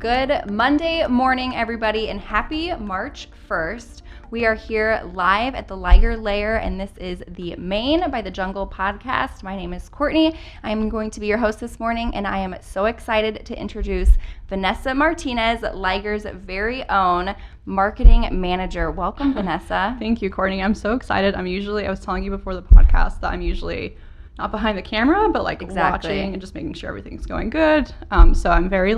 good Monday morning, everybody, and happy March 1st. We are here live at the Liger Lair, and this is the Maine by the Jungle podcast. My name is Courtney. I'm going to be your host this morning, and I am so excited to introduce Vanessa Martinez, Liger's very own marketing manager. Welcome, Vanessa. Thank you, Courtney. I'm so excited. I was telling you before the podcast that I'm usually not behind the camera, but watching and just making sure everything's going good. So I'm very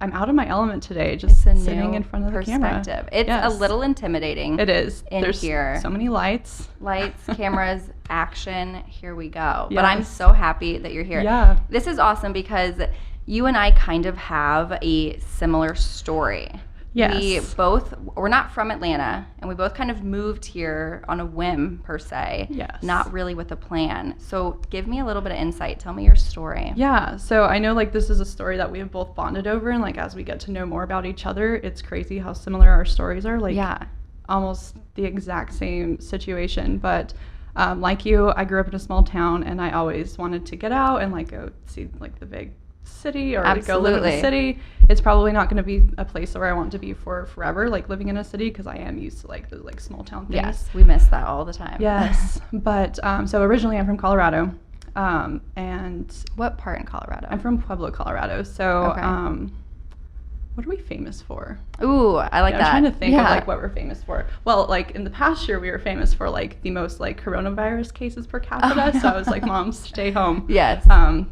I'm out of my element today, just sitting in front of the camera. It's a little intimidating. It is. There's here. So many lights. Lights, cameras, action. Here we go. Yes. But I'm so happy that you're here. Yeah. This is awesome because you and I kind of have a similar story. Yes. We're not from Atlanta, and we both kind of moved here on a whim, per se. Yes. Not really with a plan. So give me a little bit of insight. Tell me your story. Yeah. So I know this is a story that we have both bonded over, and as we get to know more about each other, it's crazy how similar our stories are. Almost the exact same situation. But like you, I grew up in a small town, and I always wanted to get out and go see the big city or go live in the city. It's probably not going to be a place where I want to be for forever, living in a city, because I am used to those small town things. Yes, we miss that all the time. Yes. But so originally I'm from Colorado, and what part in Colorado? I'm from Pueblo, Colorado. So okay. What are we famous for? Ooh, I like that. I'm trying to think of what we're famous for. Well, in the past year we were famous for the most coronavirus cases per capita. So I was moms, stay home. Yes.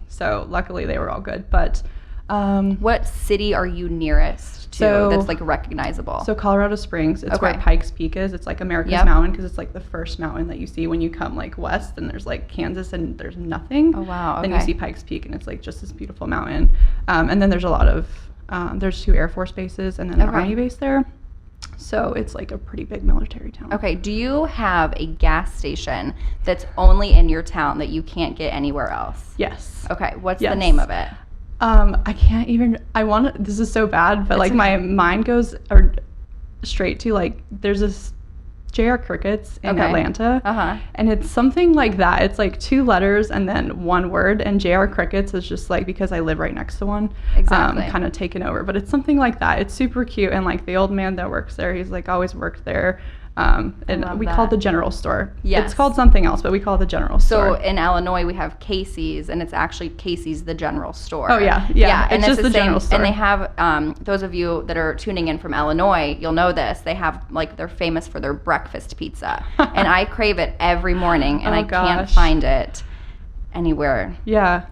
So luckily they were all good. But what city are you nearest to that's recognizable? So Colorado Springs, it's where Pikes Peak is. It's America's mountain, because it's the first mountain that you see when you come west, and there's Kansas and there's nothing. Oh wow. Okay. Then you see Pikes Peak, and it's just this beautiful mountain. And then there's a lot of there's 2 Air Force bases and then an Army base there. So it's a pretty big military town. Okay. Do you have a gas station that's only in your town that you can't get anywhere else? Yes. Okay. What's the name of it? I can't even, this is so bad, but my mind goes straight to there's this JR Crickets in Atlanta, and it's something like that. It's 2 letters and then 1 word, and JR Crickets is just because I live right next to one, kind of taken over. But it's something like that. It's super cute, and the old man that works there, he's always worked there. And we call it the general store. Yes. It's called something else, but we call it the general store. So in Illinois, we have Casey's, and it's actually Casey's the general store. Oh, yeah. And it's just the general store. And they have, those of you that are tuning in from Illinois, you'll know this. They have, they're famous for their breakfast pizza. And I crave it every morning, and can't find it anywhere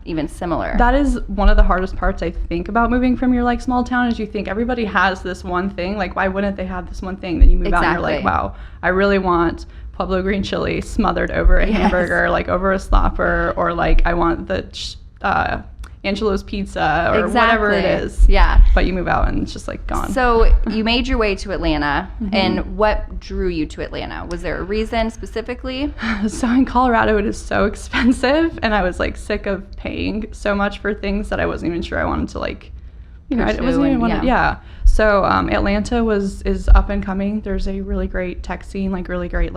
even similar. That is one of the hardest parts, I think, about moving from your small town, is you think everybody has this one thing. Why wouldn't they have this one thing? Then you move out and you're wow, I really want Pueblo green chili smothered over a hamburger, over a slopper, or I want the Angelo's pizza or whatever it is. Yeah. But you move out and it's just gone. So you made your way to Atlanta, and what drew you to Atlanta? Was there a reason specifically? So in Colorado, it is so expensive, and I was sick of paying so much for things that I wasn't even sure I wanted to I wasn't even wanted. Yeah. So Atlanta is up and coming. There's a really great tech scene, really great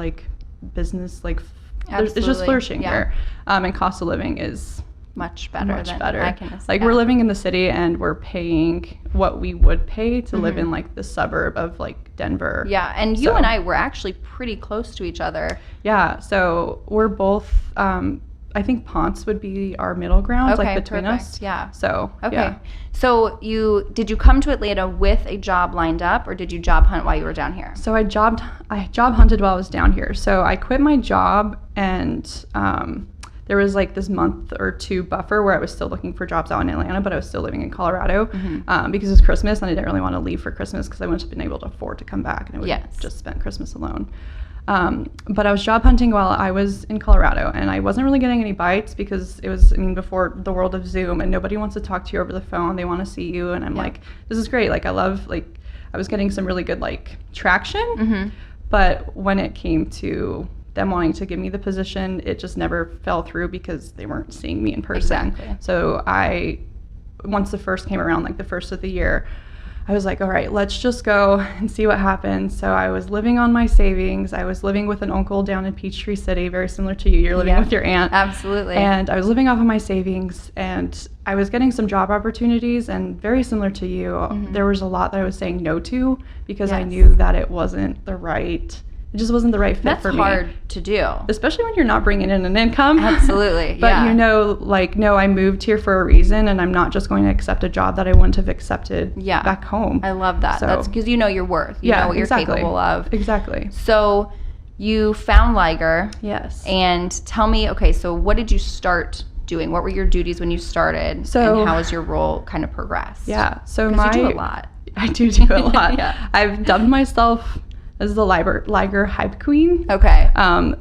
business, it's just flourishing here. And cost of living is much better. I can we're living in the city, and we're paying what we would pay to live in the suburb of Denver. Yeah, and you and I were actually pretty close to each other. Yeah, so we're both I think Ponce would be our middle ground, between us. Yeah. So So did you come to Atlanta with a job lined up, or did you job hunt while you were down here? So I job hunted while I was down here. So I quit my job, and there was this month or 2 buffer where I was still looking for jobs out in Atlanta, but I was still living in Colorado because it was Christmas, and I didn't really want to leave for Christmas because I wouldn't have been able to afford to come back, and I would have just spent Christmas alone. But I was job hunting while I was in Colorado, and I wasn't really getting any bites because it was, before the world of Zoom, and nobody wants to talk to you over the phone. They want to see you, and I'm this is great. I love, I was getting some really good, traction, but when it came to them wanting to give me the position, it just never fell through because they weren't seeing me in person. Exactly. So once the first came around, the first of the year, I was like, all right, let's just go and see what happens. So I was living on my savings. I was living with an uncle down in Peachtree City, very similar to you. You're living with your aunt. Absolutely. And I was living off of my savings, and I was getting some job opportunities, and very similar to you, there was a lot that I was saying no to because I knew that it just wasn't the right fit for me. That's hard to do. Especially when you're not bringing in an income. Absolutely, But no, I moved here for a reason, and I'm not just going to accept a job that I wouldn't have accepted back home. I love that. So, that's because you know your worth. You know what you're capable of. Exactly. So you found Liger. Yes. And tell me, okay, so what did you start doing? What were your duties when you started? And how has your role kind of progressed? Yeah. So you do a lot. I do a lot. I've dubbed myself as the Liger hype queen. Okay.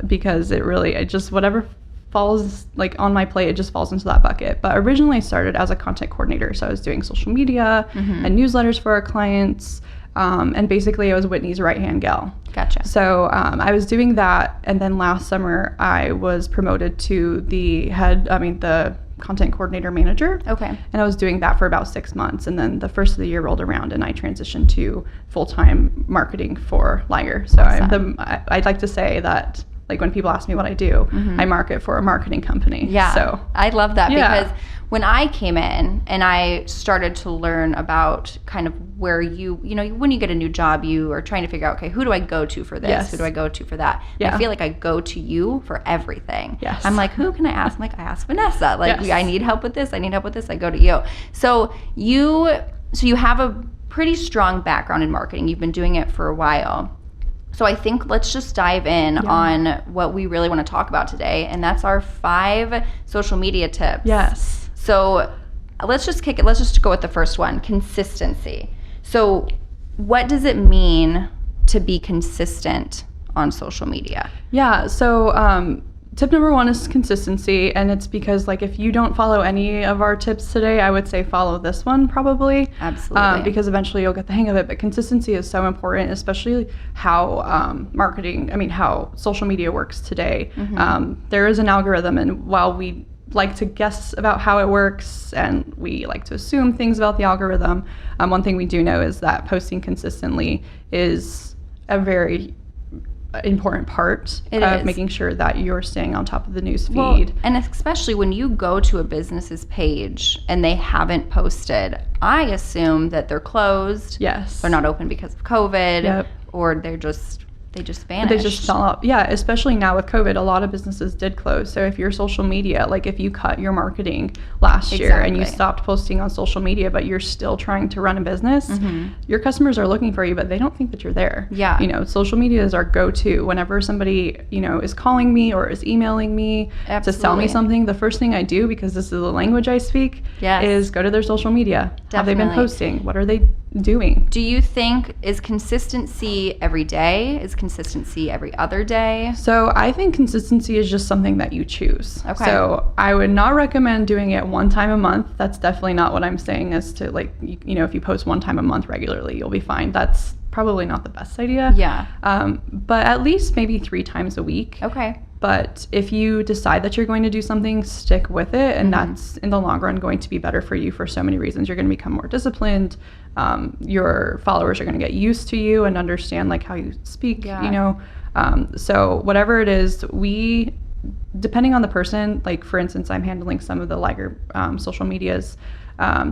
Because it just whatever falls like on my plate, it just falls into that bucket. But originally I started as a content coordinator. So I was doing social media and newsletters for our clients. And basically I was Whitney's right-hand gal. Gotcha. So I was doing that. And then last summer I was promoted to the content coordinator manager. Okay. And I was doing that for about 6 months. And then the first of the year rolled around and I transitioned to full-time marketing for Liger. So awesome. I'd like to say that, like, when people ask me what I do, I market for a marketing company. Yeah. So I love that because when I came in and I started to learn about kind of where when you get a new job, you are trying to figure out, okay, who do I go to for this? Yes. Who do I go to for that? Yeah. I feel like I go to you for everything. Yes. I'm like, who can I ask? I'm like, I ask Vanessa. Like, yes. I need help with this. I need help with this. I go to you. So you have a pretty strong background in marketing. You've been doing it for a while. So I think let's just dive in on what we really want to talk about today, and that's our 5 social media tips. Yes. So let's just kick it. Let's just go with the first one, consistency. So what does it mean to be consistent on social media? Yeah. So tip number 1 is consistency, and it's because, like, if you don't follow any of our tips today, I would say follow this one probably. Absolutely. Because eventually you'll get the hang of it. But consistency is so important, especially how how social media works today. There is an algorithm, and while we like to guess about how it works and we like to assume things about the algorithm, one thing we do know is that posting consistently is a very important part of making sure that you're staying on top of the news feed. Well, and especially when you go to a business's page and they haven't posted, I assume that they're closed. Yes. They're not open because of COVID. Yep. Or they just vanished. They just fell out. Yeah, especially now with COVID, a lot of businesses did close. So if your social media, like if you cut your marketing last year and you stopped posting on social media, but you're still trying to run a business, your customers are looking for you, but they don't think that you're there. Yeah. Social media is our go-to. Whenever somebody, is calling me or is emailing me to sell me something, the first thing I do, because this is the language I speak, is go to their social media. Definitely. Have they been posting? What are they doing? Do you think, is consistency every day? Is consistency every other day? So I think consistency is just something that you choose. Okay. So I would not recommend doing it one time a month. That's definitely not what I'm saying as to, like, if you post one time a month regularly, you'll be fine. That's probably not the best idea. Yeah. But at least maybe 3 times a week. Okay. But if you decide that you're going to do something, stick with it. And that's, in the long run, going to be better for you for so many reasons. You're going to become more disciplined. Your followers are going to get used to you and understand, like, how you speak, So whatever it is, depending on the person, like, for instance, I'm handling some of the Liger social medias.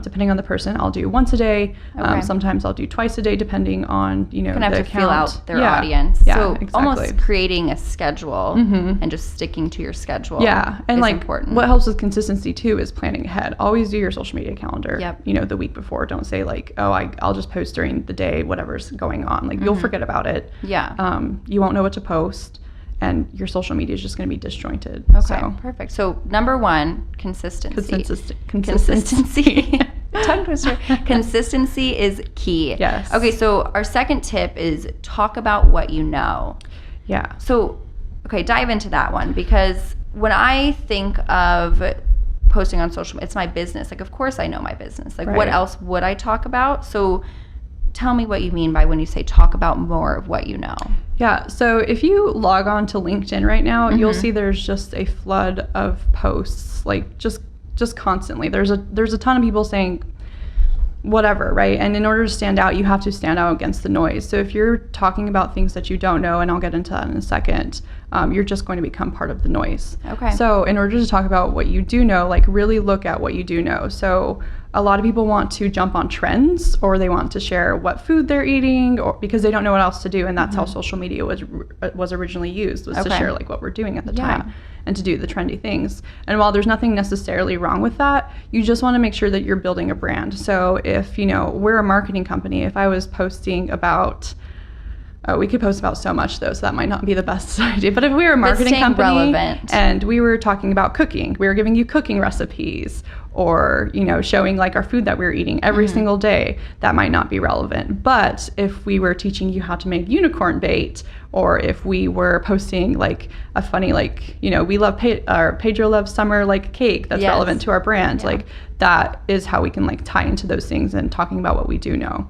Depending on the person, I'll do once a day. Okay. Sometimes I'll do twice a day, depending on, kind of the have to account. feel out their audience. Yeah, so exactly. almost creating a schedule and just sticking to your schedule. Yeah, and is important. What helps with consistency too is planning ahead. Always do your social media calendar. Yep. The week before. Don't say, like, oh, I'll just post during the day, whatever's going on. Like, you'll forget about it. Yeah. You won't know what to post. And your social media is just going to be disjointed. Okay, perfect. So number 1, consistency. Consistency. Tongue twister. Consistency is key. Yes. Okay, so our second tip is talk about what you know. Yeah. So, okay, dive into that one, because when I think of posting on social media, it's my business. Like, of course I know my business. Like, what else would I talk about? So tell me what you mean by when you say talk about more of what you know. Yeah, so if you log on to LinkedIn right now, you'll see there's just a flood of posts, like just constantly. There's a ton of people saying whatever, right? And in order to stand out, you have to stand out against the noise. So if you're talking about things that you don't know, and I'll get into that in a second, you're just going to become part of the noise. Okay. So in order to talk about what you do know, like really look at what you do know. So a lot of people want to jump on trends, or they want to share what food they're eating, or because they don't know what else to do. And that's how social media was originally used, was to share like what we're doing at the time and to do the trendy things. And while there's nothing necessarily wrong with that, you just want to make sure that you're building a brand. So if, we're a marketing company, if I was posting about, we could post about so much though, so that might not be the best idea. But if we were a marketing company relevant, and we were talking about cooking, we were giving you cooking recipes, or showing like our food that we were eating every single day, that might not be relevant. But if we were teaching you how to make unicorn bait, or if we were posting like a funny, like we love Pedro loves summer like cake, that's relevant to our brand, like that is how we can like tie into those things and talking about what we do know.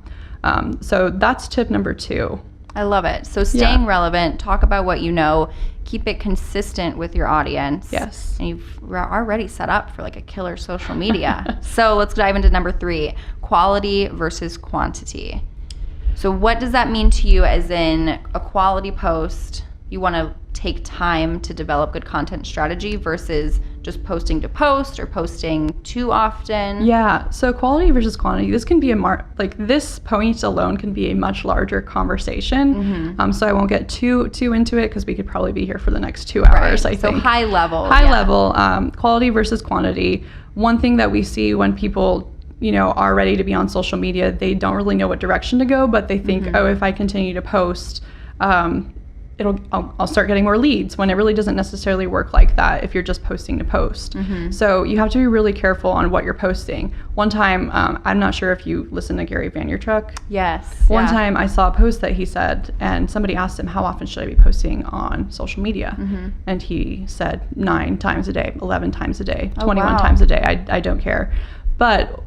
So that's tip number 2. I love it. So staying relevant, talk about what you know, keep it consistent with your audience. Yes. And you've already set up for like a killer social media. So let's dive into number 3, quality versus quantity. So what does that mean to you, as in a quality post, you want to take time to develop good content strategy versus just posting to post or posting too often? Yeah, so quality versus quantity, this can be this point alone can be a much larger conversation. So I won't get too into it, because we could probably be here for the next 2 hours, I think. So high level, quality versus quantity. One thing that we see when people are ready to be on social media, they don't really know what direction to go, but they think, if I continue to post, I'll start getting more leads, when it really doesn't necessarily work like that if you're just posting to post. So you have to be really careful on what you're posting. One time, I'm not sure if you listen to Gary Vaynerchuk. Yes. One time I saw a post that he said, and somebody asked him, how often should I be posting on social media? And he said 9 times a day, 11 times a day, 21 times a day. I don't care. But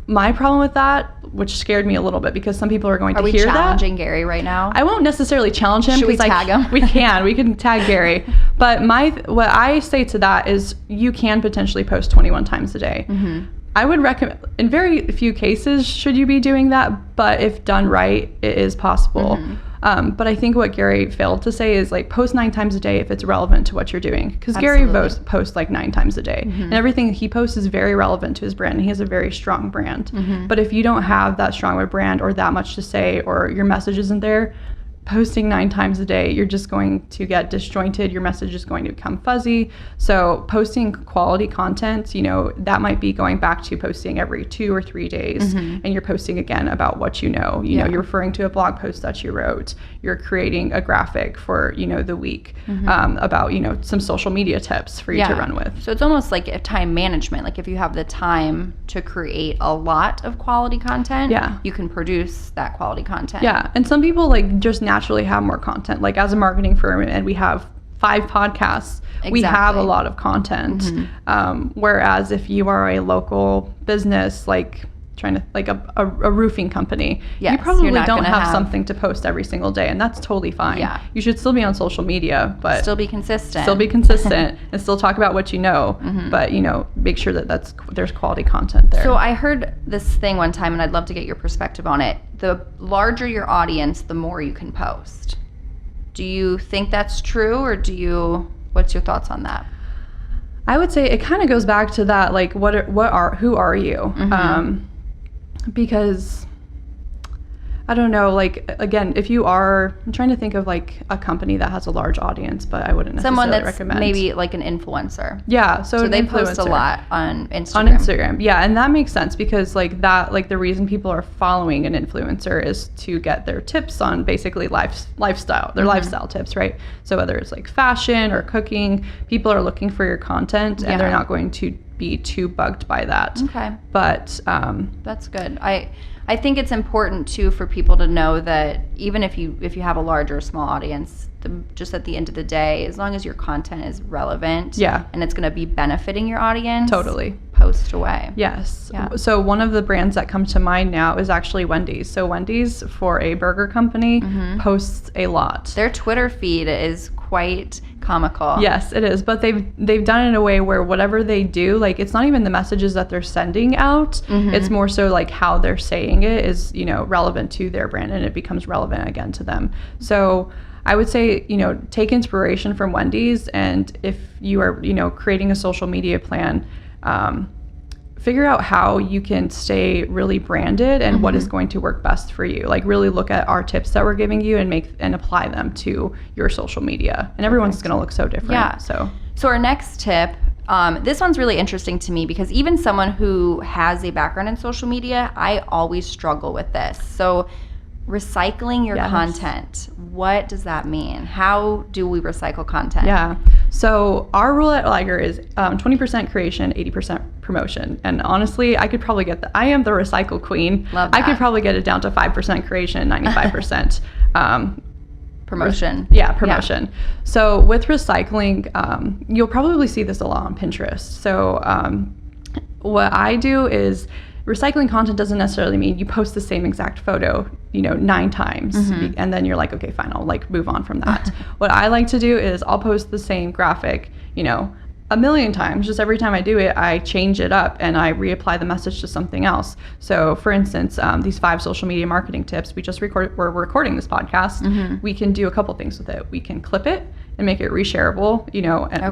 my problem with that, which scared me a little bit, because some people are going to hear that. Are we challenging Gary right now? I won't necessarily challenge him. Should we tag him? We can tag Gary. But what I say to that is, you can potentially post 21 times a day. I would recommend, in very few cases should you be doing that, but if done right, it is possible. But I think what Gary failed to say is, like, post 9 times a day if it's relevant to what you're doing. Because Gary posts like 9 times a day. And everything he posts is very relevant to his brand. And he has a very strong brand. But if you don't have that strong of a brand, or that much to say, or your message isn't there, posting 9 times a day, you're just going to get disjointed. Your message is going to become fuzzy. So posting quality content, that might be going back to posting every 2 or 3 days, and you're posting again about what you know. You're referring to a blog post that you wrote. You're creating a graphic for, the week about, some social media tips for you to run with. So it's almost like a time management. Like if you have the time to create a lot of quality content, you can produce that quality content. Yeah, and some people just naturally have more content. Like as a marketing firm, and we have 5 podcasts, we have a lot of content. Whereas if you are a local business, like a roofing company, you probably don't have something to post every single day, and that's totally fine. You should still be on social media, but still be consistent and still talk about what you know, but make sure that there's quality content there. So I heard this thing one time, and I'd love to get your perspective on it. The larger your audience, the more you can post. Do you think that's true, or what's your thoughts on that? I would say it kind of goes back to that, like who are you? Because I don't know, like, again, if you are, I'm trying to think of like a company that has a large audience, but I wouldn't necessarily recommend. Someone that's maybe like an influencer. Yeah, so they post a lot on Instagram. On Instagram, yeah, and that makes sense, because like the reason people are following an influencer is to get their tips on basically lifestyle, their lifestyle tips, right? So whether it's like fashion or cooking, people are looking for your content, and they're not going to be too bugged by that. Okay. But that's good. I think it's important too for people to know that even if you have a large or small audience, just at the end of the day, as long as your content is relevant, and it's going to be benefiting your audience, totally post away. Yes. Yeah. So one of the brands that come to mind now is actually Wendy's. So Wendy's, for a burger company, posts a lot. Their Twitter feed is quite comical. Yes, it is. But they've done it in a way where whatever they do, like it's not even the messages that they're sending out. It's more so like how they're saying it is, relevant to their brand, and it becomes relevant again to them. So I would say, take inspiration from Wendy's, and if you are, creating a social media plan, figure out how you can stay really branded and what is going to work best for you. Like really look at our tips that we're giving you and apply them to your social media. And everyone's going to look so different. Yeah. So our next tip, this one's really interesting to me because even someone who has a background in social media, I always struggle with this. So recycling your content, what does that mean? How do we recycle content? Yeah. So our rule at Liger is 20% creation, 80% promotion. And honestly, I could probably I am the recycle queen. Love that. I could probably get it down to 5% creation, 95% promotion. Promotion. Yeah. So with recycling, you'll probably see this a lot on Pinterest. So what I do is recycling content doesn't necessarily mean you post the same exact photo, 9 times, and then you're like, okay, fine, I'll like move on from that. What I like to do is I'll post the same graphic, 1,000,000 times. Just every time I do it, I change it up and I reapply the message to something else. So for instance, these 5 social media marketing tips, we're recording this podcast. We can do a couple things with it. We can clip it and make it reshareable,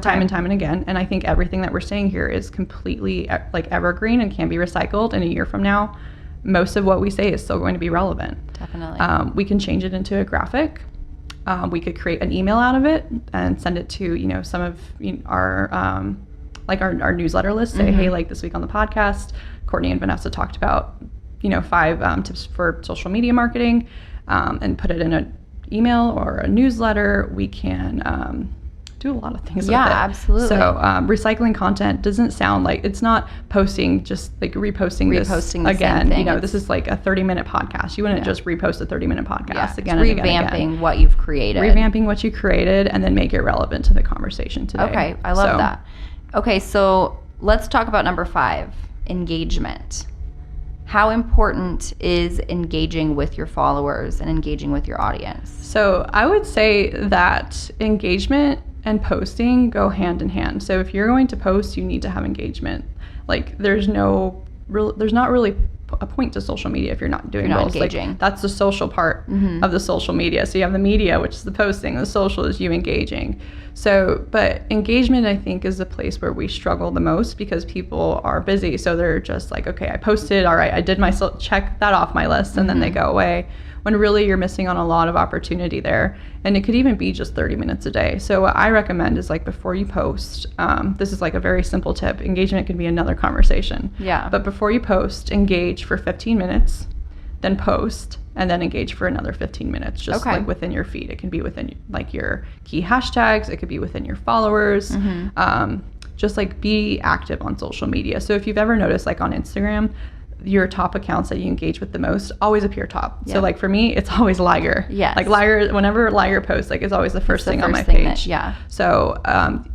time and time and again. And I think everything that we're saying here is completely like evergreen and can be recycled in a year from now. Most of what we say is still going to be relevant. Definitely. We can change it into a graphic. We could create an email out of it and send it to, some of our our newsletter list. Say, hey, like this week on the podcast, Courtney and Vanessa talked about, 5 tips for social media marketing, and put it in an email or a newsletter. We can do a lot of things with it. Yeah, absolutely. So recycling content doesn't sound like, it's not posting, just like reposting this again. This is like a 30-minute podcast. You wouldn't just repost a 30-minute podcast again and again. Revamping what you've created. Revamping what you created and then make it relevant to the conversation today. Okay, I love that. Okay, so let's talk about number 5, engagement. How important is engaging with your followers and engaging with your audience? So I would say that engagement and posting go hand in hand. So if you're going to post, you need to have engagement. Like there's not really a point to social media if you're not doing both. Engaging. Like, that's the social part of the social media. So you have the media, which is the posting. The social is you engaging. So, but engagement, I think, is the place where we struggle the most because people are busy. So they're just like, okay, I posted, all right, I did my check that off my list, and then they go away. When really you're missing on a lot of opportunity there. And it could even be just 30 minutes a day. So what I recommend is like before you post, this is like a very simple tip. Engagement can be another conversation. Yeah. But before you post, engage for 15 minutes, then post, and then engage for another 15 minutes, just like within your feed. It can be within like your key hashtags. It could be within your followers. Just like be active on social media. So if you've ever noticed like on Instagram, your top accounts that you engage with the most always appear top. Yeah. So like for me, it's always Liger. Yes. Like Liger, whenever Liger posts, like it's always the first thing on my page. So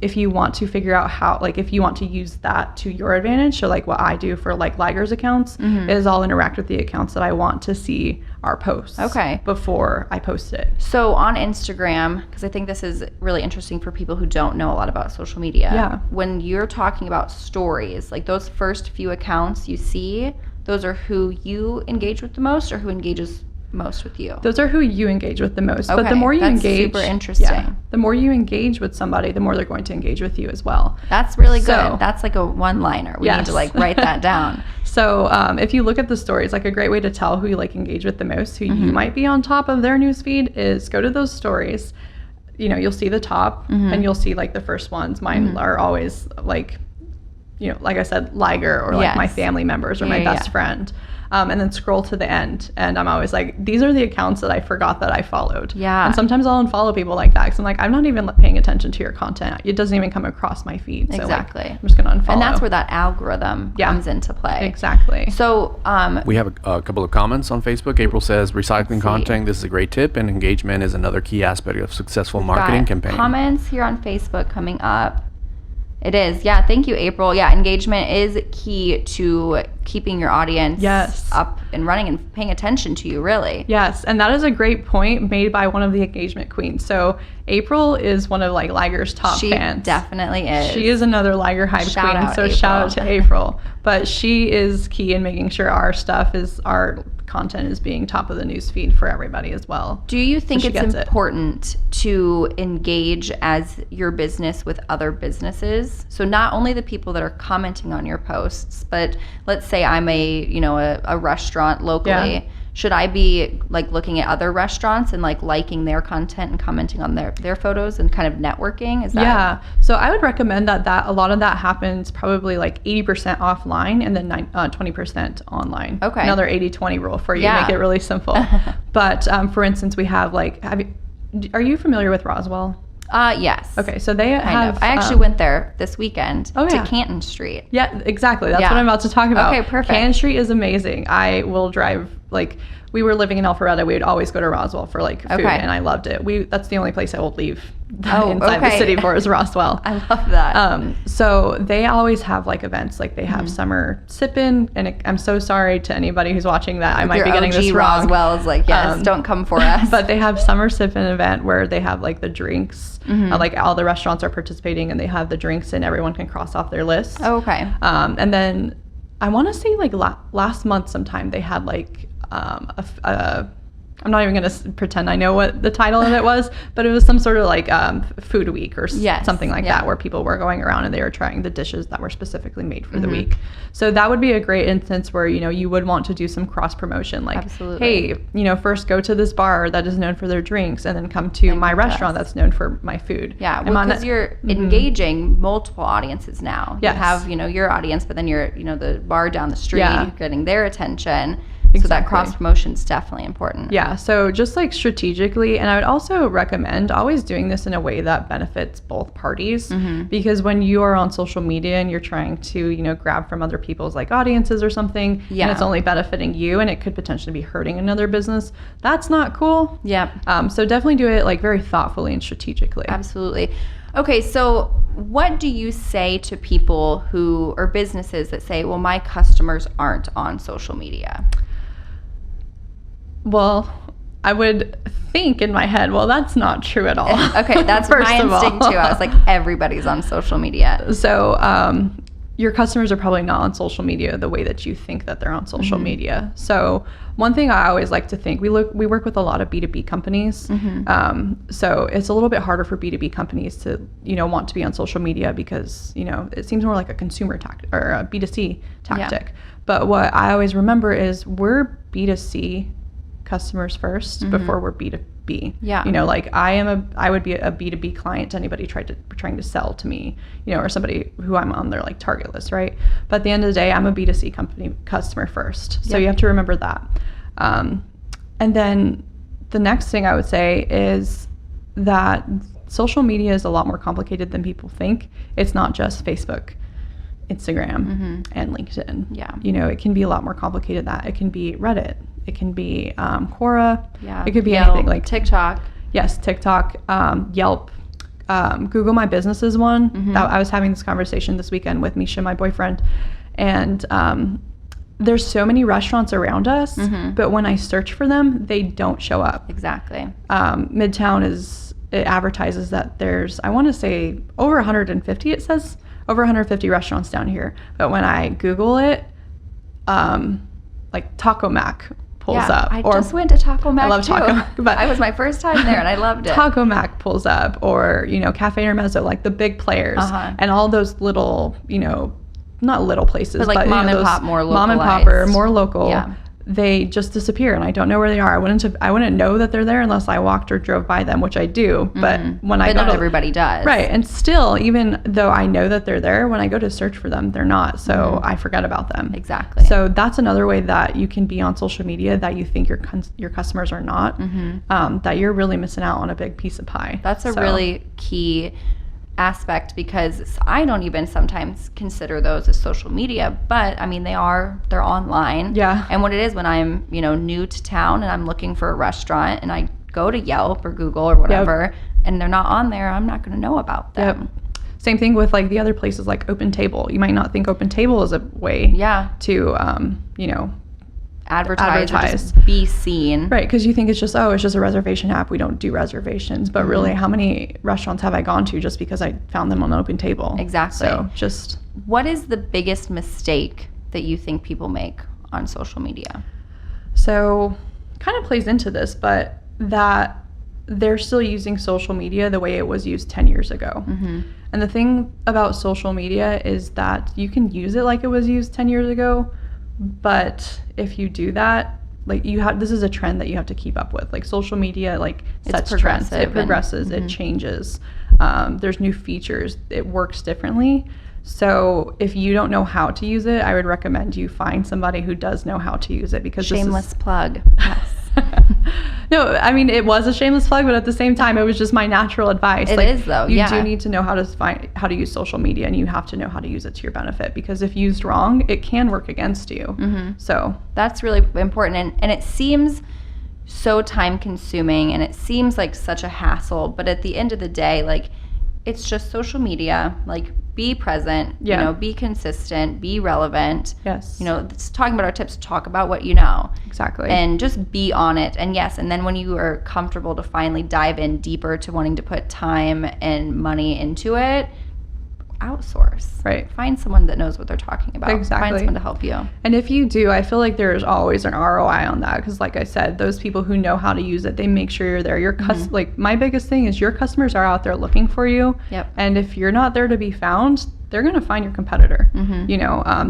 if you want to figure out how, like if you want to use that to your advantage, so like what I do for like Liger's accounts is I'll interact with the accounts that I want to see our posts before I post it. So on Instagram, because I think this is really interesting for people who don't know a lot about social media. When you're talking about stories, like those first few accounts you see, those are who you engage with the most or who engages most with you? Those are who you engage with the most. But the more you engage, super interesting. The more you engage with somebody, the more they're going to engage with you as well. That's really good. That's like a one-liner. We need to like write that down. So if you look at the stories, like a great way to tell who you like engage with the most, who you might be on top of their newsfeed, is go to those stories. You'll see the top and you'll see like the first ones. Mine are always like, like I said, Liger or like my family members or my best friend. And then scroll to the end. And I'm always like, these are the accounts that I forgot that I followed. Yeah. And sometimes I'll unfollow people like that because I'm like, I'm not even paying attention to your content. It doesn't even come across my feed. So exactly. Like, I'm just going to unfollow. And that's where that algorithm comes into play. Exactly. So we have a couple of comments on Facebook. April says, recycling content, this is a great tip, and engagement is another key aspect of successful marketing campaign. Comments here on Facebook coming up. It is. Yeah. Thank you, April. Yeah. Engagement is key to keeping your audience up and running and paying attention to you, really. Yes, and that is a great point made by one of the engagement queens. So April is one of like Liger's top fans. She definitely is. She is another Liger hype queen, so shout out to April. But she is key in making sure our content is being top of the news feed for everybody as well. Do you think it's important to engage as your business with other businesses? So not only the people that are commenting on your posts, but let's say I'm a restaurant locally. Yeah. Should I be like looking at other restaurants and like liking their content and commenting on their photos and kind of networking? Is that? Yeah. So I would recommend that a lot of that happens probably like 80% offline and then 20% online. Okay. Another 80-20 rule for you. Make it really simple. But for instance, we have like, are you familiar with Roswell? Yes. Okay, so they have... I actually went there this weekend to Canton Street. Yeah, exactly. That's what I'm about to talk about. Okay, perfect. Canton Street is amazing. I will drive, like, we were living in Alpharetta. We would always go to Roswell for, like, food, and I loved it. That's the only place I will leave inside the city for is Roswell. I love that. So they always have, like, events. Like, they have summer sip-in, and I'm so sorry to anybody who's watching that. I might be getting this wrong. Roswell is like, yes, don't come for us. But they have summer sip-in event where they have, like, the drinks. Like, all the restaurants are participating, and they have the drinks, and everyone can cross off their list. Oh, okay. And then I want to say, like, last month sometime, they had, like, I'm not even going to pretend I know what the title of it was, but it was some sort of like food week or something like that, where people were going around and they were trying the dishes that were specifically made for the week. So that would be a great instance where, you would want to do some cross promotion. Like, hey, first go to this bar that is known for their drinks and then come to my restaurant that's known for my food. Yeah, well, because you're engaging multiple audiences now. Yes. You have, your audience, but then you're, the bar down the street, you're getting their attention. Exactly. So that cross promotion is definitely important. Yeah. So just like strategically, and I would also recommend always doing this in a way that benefits both parties, because when you are on social media and you're trying to, grab from other people's like audiences or something, and it's only benefiting you and it could potentially be hurting another business, that's not cool. Yeah. So definitely do it like very thoughtfully and strategically. Absolutely. Okay, so what do you say to people or businesses that say, well, my customers aren't on social media? Well, I would think in my head, well, that's not true at all. Okay, that's my instinct too. I was like, everybody's on social media. So your customers are probably not on social media the way that you think that they're on social media. So one thing I always like to think, we work with a lot of B2B companies. So it's a little bit harder for B2B companies to, want to be on social media because, it seems more like a consumer tactic or a B2C tactic. Yeah. But what I always remember is we're B2C customers first before we're B2B. Yeah. Like I would be a B2B client to anybody trying to sell to me, or somebody who I'm on their like target list, right? But at the end of the day, I'm a B2C customer first. So you have to remember that. And then the next thing I would say is that social media is a lot more complicated than people think. It's not just Facebook, Instagram, and LinkedIn. Yeah. It can be a lot more complicated than that. It can be Reddit. It can be Quora. Yeah. It could be Yelp, anything like TikTok. Yes, TikTok, Yelp, Google My Business is one. I was having this conversation this weekend with Misha, my boyfriend, and there's so many restaurants around us, but when I search for them, they don't show up. Exactly. Midtown it advertises that there's, I want to say over 150. It says over 150 restaurants down here, but when I Google it, like Taco Mac pulls up. I just went to Taco Mac. I love Taco Mac, but I was my first time there and I loved it. Taco Mac pulls up, or Cafe Intermezzo, like the big players, and all those little, not little places, but like mom and pop, more localized. Mom and pop or more local. Yeah. They just disappear, and I don't know where they are. I wouldn't know that they're there unless I walked or drove by them, which I do. But not everybody does. Right, and still, even though I know that they're there, when I go to search for them, they're not. So I forget about them. Exactly. So that's another way that you can be on social media that you think your customers are not. That you're really missing out on a big piece of pie. That's a really key aspect, because I don't even sometimes consider those as social media, but I mean they're online. Yeah. And what it is when I'm new to town and I'm looking for a restaurant and I go to Yelp or Google or whatever and they're not on there, I'm not going to know about them. Yep. Same thing with like the other places like Open Table. You might not think Open Table is a way to, advertise. Or just be seen. Right, because you think it's just a reservation app. We don't do reservations. But really, how many restaurants have I gone to just because I found them on Open Table? Exactly. So what is the biggest mistake that you think people make on social media? So kind of plays into this, but that they're still using social media the way it was used 10 years ago. And the thing about social media is that you can use it like it was used 10 years ago, but if you do that, like this is a trend that you have to keep up with. Like social media, like sets trends, it progresses, it changes. There's new features, it works differently. So if you don't know how to use it, I would recommend you find somebody who does know how to use it, because shameless plug. Yes. No, I mean, it was a shameless plug, but at the same time, it was just my natural advice. It is, though. You do need to know how to use social media, and you have to know how to use it to your benefit, because if used wrong, it can work against you. So that's really important, and it seems so time consuming, and it seems like such a hassle, but at the end of the day, like, it's just social media. Like, be present, be consistent, be relevant. Yes. It's talking about our tips, talk about what you know. Exactly. And just be on it. And yes, and then when you are comfortable to finally dive in deeper to wanting to put time and money into it, outsource. Right. Find someone that knows what they're talking about. Exactly. Find someone to help you. And if you do, I feel like there's always an ROI on that, because like I said, those people who know how to use it, they make sure you're there. Your like, my biggest thing is your customers are out there looking for you. Yep. And if you're not there to be found, they're going to find your competitor.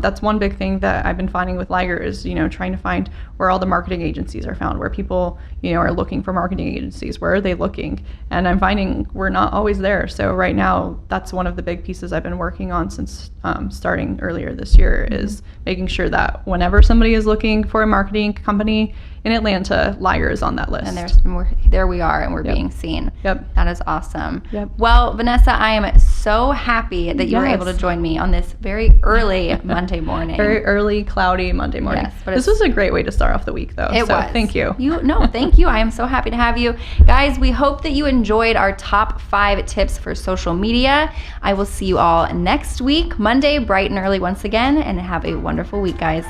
That's one big thing that I've been finding with Liger is, trying to find where all the marketing agencies are found, where people, are looking for marketing agencies. Where are they looking? And I'm finding we're not always there. So right now, that's one of the big pieces I've been working on since starting earlier this year, is making sure that whenever somebody is looking for a marketing company in Atlanta, Liger is on that list. And there we are, and we're being seen. Yep. That is awesome. Yep. Well, Vanessa, I am so happy that you were able to join me on this very early Monday morning. Very early, cloudy Monday morning. Yes, but this was a great way to start off the week, though. It was. Thank you. Thank you. I am so happy to have you. Guys, we hope that you enjoyed our top 5 tips for social media. I will see you all next week, Monday, bright and early once again, and have a wonderful week, guys.